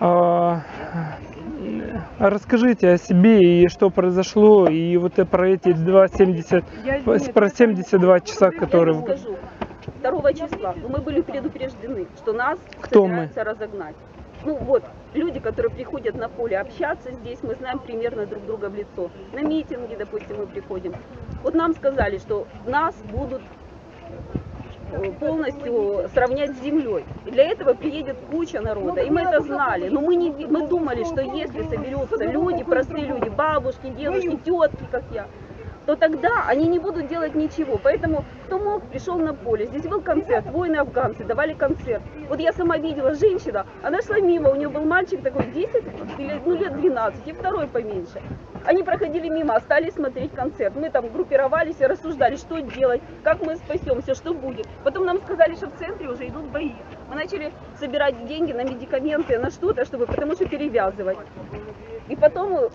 А, Расскажите о себе и что произошло, и вот про эти 72 часа, которые... Я скажу. 2 числа мы были предупреждены, что нас собираются разогнать. Ну вот, люди, которые приходят на поле общаться здесь, мы знаем примерно друг друга в лицо. На митинги, допустим, мы приходим. Вот нам сказали, что нас будут полностью сравнять с землей. И для этого приедет куча народа. И мы это знали. Но мы думали, что если соберутся люди, простые люди, бабушки, дедушки, тетки, как я, то тогда они не будут делать ничего. Поэтому кто мог, пришел на поле. Здесь был концерт, воины-афганцы давали концерт. Вот я сама видела, женщина, она шла мимо, у нее был мальчик такой 10 или лет 12, и второй поменьше. Они проходили мимо, остались смотреть концерт. Мы там группировались и рассуждали, что делать, как мы спасемся, что будет. Потом нам сказали, что в центре уже идут бои. Мы начали собирать деньги на медикаменты, на что-то, потому что перевязывать. И потом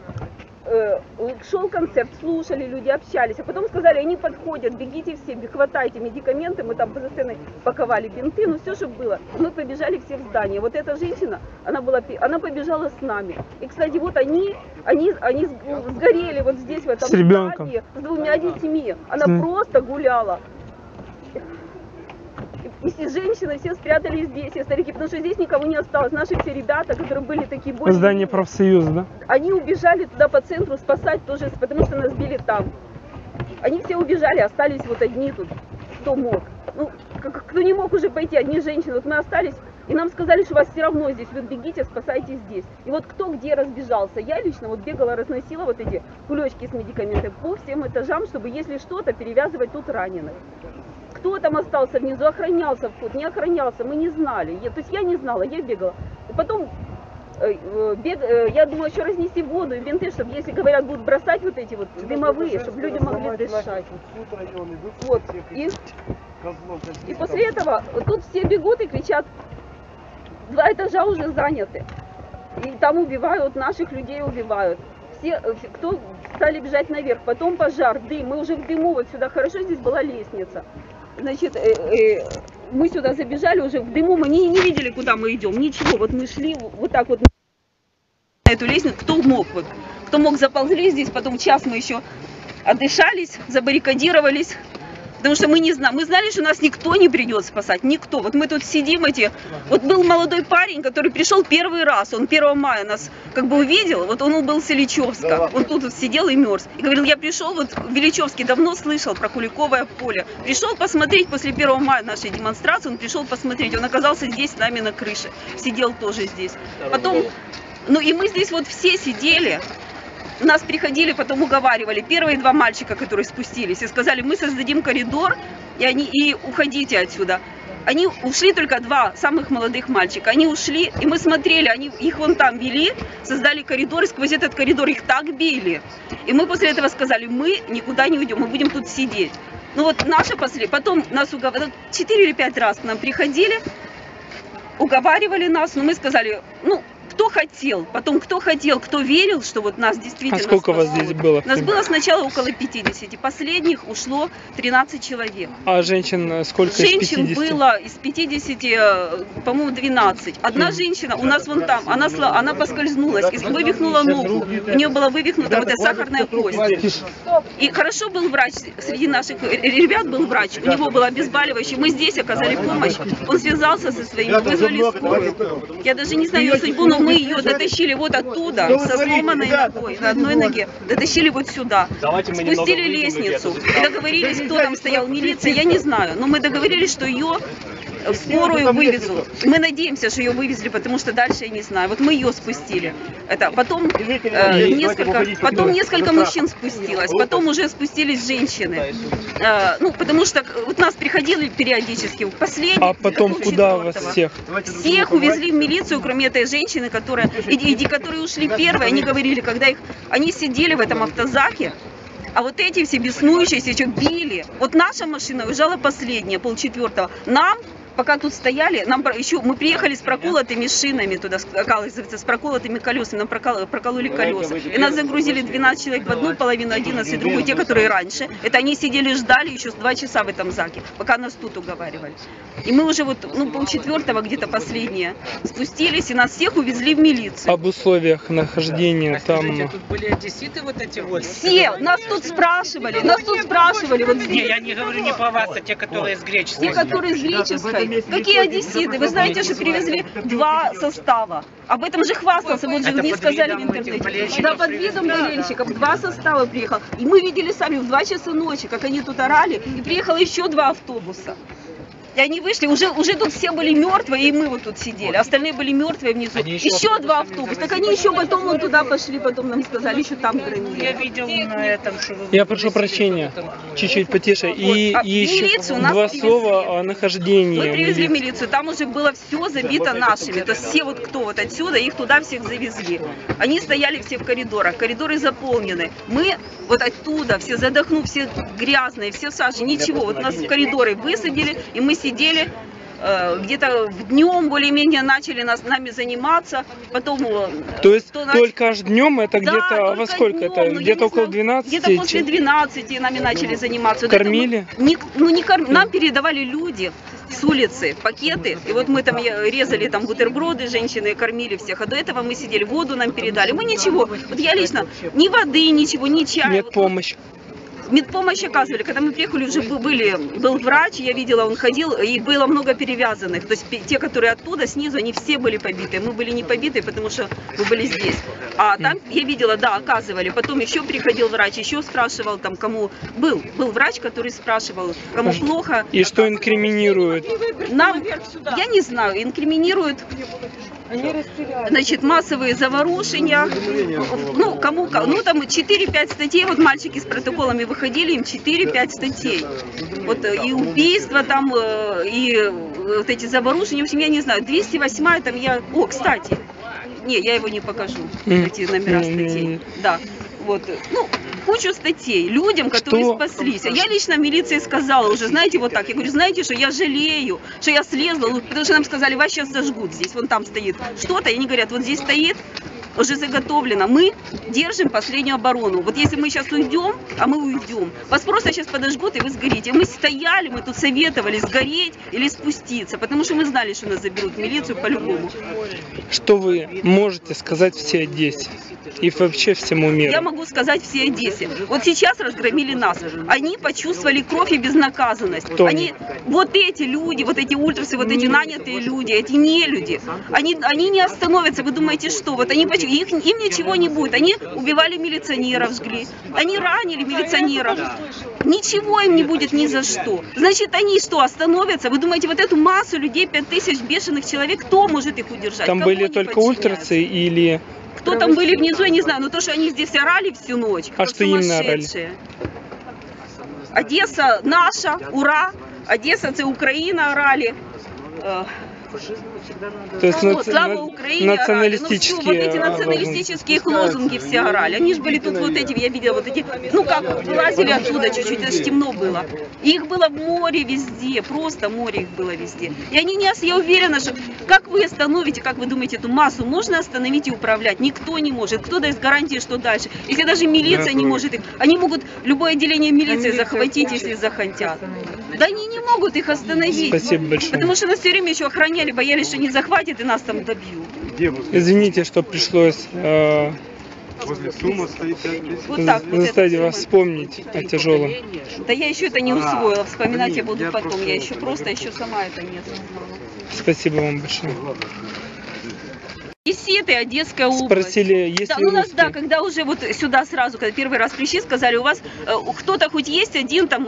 шел концерт, слушали, люди общались, а потом сказали, они подходят, бегите все, хватайте медикаменты, мы там за сценой паковали бинты, ну все, что было. Мы побежали все в здание. Вот эта женщина, она побежала с нами. И, кстати, вот они сгорели вот здесь, в этом здании, с 2 детьми. Она просто гуляла. И все женщины, все спрятались здесь, все старики, потому что здесь никого не осталось. Наши все ребята, которые были такие более... Здание профсоюза, да? Они убежали туда по центру спасать тоже, потому что нас били там. Они все убежали, остались вот одни тут, кто мог. Ну, кто не мог уже пойти, одни женщины. Вот мы остались, и нам сказали, что вас все равно здесь, вот бегите, спасайте здесь. И вот кто где разбежался. Я лично вот бегала, разносила вот эти кулечки с медикаментами по всем этажам, чтобы если что-то перевязывать тут раненых. Кто там остался внизу, охранялся вход, не охранялся, мы не знали. То есть я не знала, я бегала. И потом я думала еще разнести воду и бинты, чтобы, если говорят, будут бросать вот эти вот дымовые, чтобы люди могли дышать. Вот. И после этого тут все бегут и кричат, 2 этажа уже заняты. И там убивают, наших людей убивают. Все, кто стали бежать наверх, потом пожар, дым, мы уже в дыму, вот сюда, хорошо, здесь была лестница. Значит, мы сюда забежали уже в дыму, мы не видели, куда мы идем, ничего, вот мы шли вот так вот на эту лестницу, кто мог заползли здесь, потом час мы еще отдышались, забаррикадировались. Потому что мы не знаем, мы знали, что нас никто не придет спасать, никто. Вот мы тут сидим вот был молодой парень, который пришел первый раз, он 1 мая нас как бы увидел, вот он был с Ильичевска, он тут сидел и мерз. И говорил, я пришел, вот в Ильичевске давно слышал про Куликовое поле, пришел посмотреть после 1 мая нашей демонстрации, он пришел посмотреть, он оказался здесь с нами на крыше, сидел тоже здесь. Потом, ну и мы здесь вот все сидели. Нас приходили, потом уговаривали, первые 2 мальчика, которые спустились, и сказали, мы создадим коридор, и уходите отсюда. Они ушли, только 2 самых молодых мальчика, они ушли, и мы смотрели, их вон там вели, создали коридор, и сквозь этот коридор их так били. И мы после этого сказали, мы никуда не уйдем, мы будем тут сидеть. Ну вот наше потом нас уговаривали, 4 или 5 раз к нам приходили, уговаривали нас, но мы сказали, ну, кто хотел, потом кто хотел, кто верил, что вот нас действительно... А сколько вас здесь было? Нас было сначала около 50, последних ушло 13 человек. А женщин сколько женщин из 50? Было из 50, по-моему, 12. Одна женщина у нас вон там, она поскользнулась, вывихнула ногу, у нее была вывихнута вот эта сахарная кость. И хорошо был врач, среди наших ребят был врач, у него было обезболивающее, мы здесь оказали помощь, он связался со своими, вызвали скорую. Я даже не знаю ее судьбу, но мы ее дотащили вот оттуда, со сломанной ногой, на одной ноге, дотащили вот сюда, спустили лестницу и договорились, кто там стоял, милиция, я не знаю, но мы договорились, что ее в скорую вывезут. Мы надеемся, что ее вывезли, потому что дальше я не знаю. Вот мы ее спустили. Потом несколько мужчин спустилось, потом уже спустились женщины. Ну, потому что вот нас приходили периодически, последних. А потом куда вас всех? Всех увезли в милицию, кроме этой женщины, которые ушли первые, они говорили, они сидели в этом автозаке, а вот эти все беснующиеся что били. Вот наша машина уезжала последняя, 3:30. Нам пока тут стояли, еще мы приехали с проколотыми шинами туда, оказывается, с проколотыми колесами, нам прокололи колеса. И нас загрузили 12 человек в одну половину, 11 в другую, те, которые раньше. Это они сидели, ждали еще 2 часа в этом заке, пока нас тут уговаривали. И мы уже вот, ну, полчетвертого где-то последние спустились, и нас всех увезли в милицию. Об условиях нахождения там... Тут были одесситы вот эти вот? Все, нас тут спрашивали вот здесь. Не, я не говорю не про вас, а те, которые из греческой. Те, которые из греческой. Какие одесситы? Вы знаете, что перевезли 2 состава. Об этом же хвастался, вот же мне сказали в интернете. Да, под видом болельщиков 2 состава приехал. И мы видели сами в 2 часа ночи, как они тут орали, и приехало еще 2 автобуса. И они вышли, уже тут все были мертвые, и мы вот тут сидели. Остальные были мертвые внизу. Еще 2 автобуса. Так они еще потом вот туда пошли, потом нам сказали, еще там громили. Я видел на этом, что вы... Я прошу прощения, чуть-чуть потише. И еще 2 слова о нахождении. Мы привезли в милицию, там уже было все забито нашими. То есть все вот кто вот отсюда, их туда всех завезли. Они стояли все в коридорах, коридоры заполнены. Мы вот оттуда, все задохнув, все грязные, все в саже, ничего. Вот нас в коридоры высадили, и мы сидели, где-то днем более-менее начали нами заниматься, потом... То есть только аж днем, это да, где-то во сколько днем, это? Где-то около 12? Где-то после 12 нами начали заниматься. Кормили? Нам передавали люди с улицы пакеты, и вот мы там резали там бутерброды, женщины кормили всех, а до этого мы сидели, воду нам передали. Мы ничего, вот я лично, ни воды, ничего, ни чая. Нет помощи. Медпомощь оказывали. Когда мы приехали, уже был врач, я видела, он ходил, и было много перевязанных. То есть те, которые оттуда, снизу, они все были побиты. Мы были не побиты, потому что мы были здесь. А там, я видела, да, оказывали. Потом еще приходил врач, еще спрашивал, там, кому... Был врач, который спрашивал, кому плохо. И что инкриминирует? Нам, я не знаю, инкриминирует... Значит, массовые заворушения, ну, там 4-5 статей, вот мальчики с протоколами выходили, им 4-5 статей. Вот и убийства там, и вот эти заворушения, в общем, я не знаю, 208-я там я... О, кстати, не, я его не покажу, эти номера статей, да. Вот, ну, кучу статей людям, которые спаслись. А я лично в милиции сказала уже, знаете, вот так, я говорю, знаете, что я жалею, что я слезла, потому что нам сказали, вас сейчас сожгут здесь, вон там стоит что-то, и они говорят, вот здесь стоит, уже заготовлено, мы держим последнюю оборону. Вот если мы сейчас уйдем, а мы уйдем, вас просто сейчас подожгут, и вы сгорите. Мы стояли, мы тут советовали сгореть или спуститься, потому что мы знали, что нас заберут в милицию по-любому. Что вы можете сказать всей Одессе и вообще всему миру? Я могу сказать всей Одессе. Вот сейчас разгромили нас. Они почувствовали кровь и безнаказанность. Они, вот эти люди, вот эти ультрасы, вот эти нанятые люди, эти нелюди, они не остановятся. Вы думаете, что? Вот они им ничего не будет. Они убивали милиционеров, жгли. Они ранили милиционеров. Ничего им не будет ни за что. Значит, они что, остановятся? Вы думаете, вот эту массу людей, 5000 бешеных человек, кто может их удержать? Там были только ультрасы или... Кто там были внизу, я не знаю, но то, что они здесь орали всю ночь, а что именно орали? Одесса наша, ура! Одесса, це Украина орали. То есть слава Украине, националистические, ну, вот эти националистические лозунги все орали. Они же были тут вот эти, я видела вот эти, ну как, вылазили оттуда чуть-чуть, аж темно было. И их было море везде, просто море их было везде. И они я уверена, что как вы остановите, как вы думаете, эту массу можно остановить и управлять? Никто не может. Кто даст гарантии, что дальше? Если даже милиция не может их, они могут любое отделение милиции захватить, если захотят. Да они не могут их остановить. Спасибо большое. Потому что нас все время еще охраняли, боялись, что не захватят и нас там добьют. Извините, что пришлось возле СУМа стоит. Вот так, заставить вас вспомнить о тяжелом. Да я еще это не усвоила, вспоминать я буду потом. Я еще сама это не осознала. Спасибо вам большое. Одесситы, Одесская область. Спросили, есть ли у нас, русские? да, когда уже вот сюда сразу, когда первый раз пришли, сказали, у вас кто-то хоть есть один там,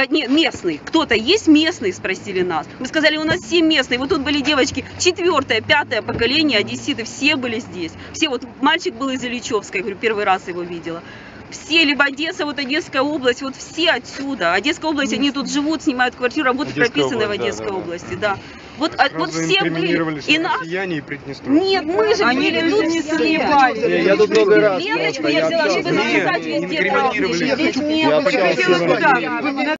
местный, кто-то есть местный, спросили нас. Мы сказали, у нас все местные, вот тут были девочки, 4-е, 5-е поколение одесситы, все были здесь. Все, вот мальчик был из Ильичевской, я говорю, первый раз его видела. Все, либо Одесса, вот Одесская область, вот все отсюда. Одесская область, они тут живут, снимают квартиру, работают, прописаны в Одесской области, да. Вот все были. И нас... Нет, мы же были тут все. Я тут много раз. Ленточку я взяла, чтобы записать везде. Инкриминировали.